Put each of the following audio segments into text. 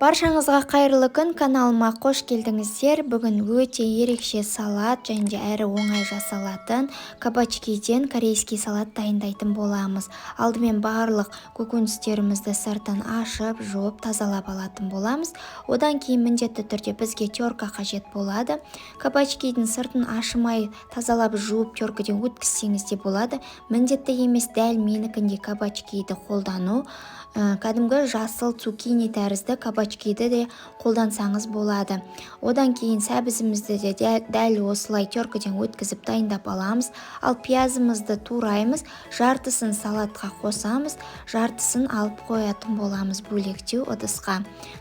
Баршаңызға қайырлы күн, каналыма қош келдіңіздер. Бүгін өте ерекше салат және де әрі оңай жасалатын кабачкиден корейский салат дайындайтын боламыз. Алдымен барлық көкөністерімізді сыртын ашып, жуып, тазалап алатын боламыз. Одан кейін міндетті түрде бізге терка қажет болады. Кабачкидің сыртын ашымай тазалап жуып теркіден өткізсеңіз де болады. Міндетті емес дәл менікіндей кабачкиді қолдану. Кәдімгі жасыл цукини тәрізді кабачкиді де қолдансаңыз болады. Одан кейін сәбізімізді де дәл осылай теркіден өткізіп дайындап аламыз. Ал пиязымызды тураймыз, жартысын салатқа қосамыз, жартысын алып қоятын боламыз бөлектеу ыдысқа.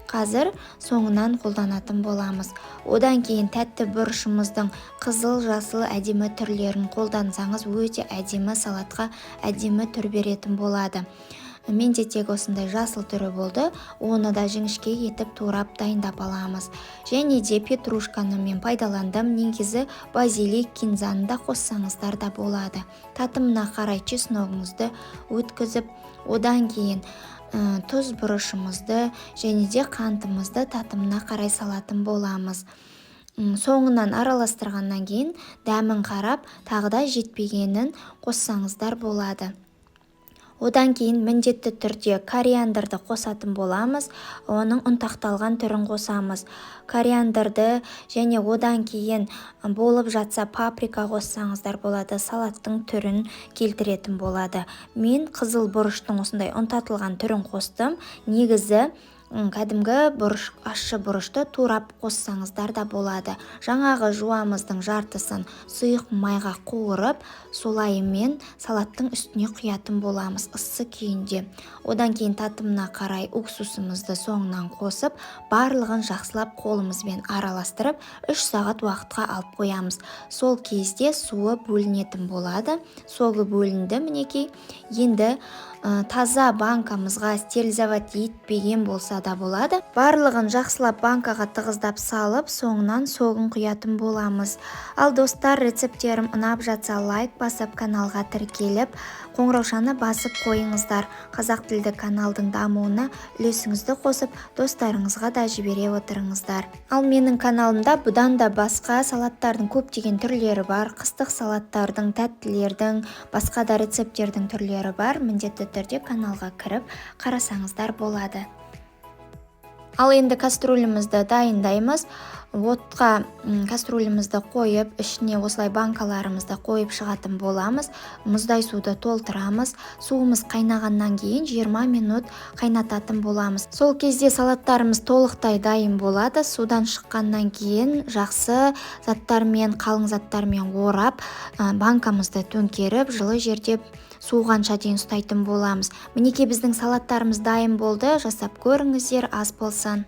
Қазір соңынан қолданатын боламыз. Одан кейін тәтті бұрышымыздың қызыл, жасыл әдемі түрлерін қолдансаңыз өте әдемі салатқа әдемі түр беретін болады. Менде тек осындай жасыл түрі болды, оны да жіңішке етіп турап дайындап аламыз. Және де петрушканы мен пайдаландым, негізі базилик, кинзаны да қоссаңыздар да болады. Татымына қарай чесногыңызды өткізіп, одан кейін тұз бұрышымызды және де қантымызды татымына қарай салатын боламыз. Соңынан араластырғаннан кейін дәмін қарап, тағы да жетпегенін қоссаңыздар болады. Одан кейін міндетті түрде кориандрды қосатын боламыз, оның ұнтақталған түрін қосамыз. Кориандрды және одан кейін болып жатса паприка қоссаңыздар болады, салаттың түрін келтіретін болады. Мен қызыл бұрыштың осындай ұнтатылған түрін қостым. Негізі кәдімгі ащы бұрышты турап қоссаңыздар да болады. Жаңағы жуамыздың жартысын сұйық майға қуырып, солайымен салаттың үстіне құятын боламыз ыссы күйінде. Одан кейін татымына қарай уксусымызды соңынан қосып, барлығын жақсылап қолымызбен араластырып, 3 сағат уақытқа алып қоямыз. Сол кезде суы бөлінетін болады. Суы бөлінді, мінекей. Енді таза банкамызға стерилизовать етпеген болса да болады. Барлығын жақсылап банкаға тығыздап салып, соңынан соғын құятын боламыз. Ал достар, рецепттерім ұнап жатса лайк басып, каналға тіркеліп, қоңыраушаны басып қойыңыздар. Қазақ тілді каналдың дамуына үлесіңізді қосып, достарыңызға да жібере отырыңыздар. Ал менің каналымда бұдан да басқа салаттардың көптеген түрлері бар. Қыстық салаттардың, тәттілердің, басқа да рецепттердің түрлері бар. Міндетті түрде каналға кіріп қарасаңыздар болады. Ал енді кастрюлемізді дайындаймыз. Отқа кастрюлемізді қойып, ішіне осылай банкаларымызды қойып шығатын боламыз. Мұздай суды толтырамыз. Суымыз қайнағаннан кейін 20 минут қайнататын боламыз. Сол кезде салаттарымыз толықтай дайын болады. Судан шыққаннан кейін жақсы заттармен, қалың заттармен орап, банкамызды төңкеріп, жылы жерде суығанша дейін ұстайтын боламыз. Мінекей біздің салаттарымыз дайын болды. Жасап көріңіздер, аз болсын.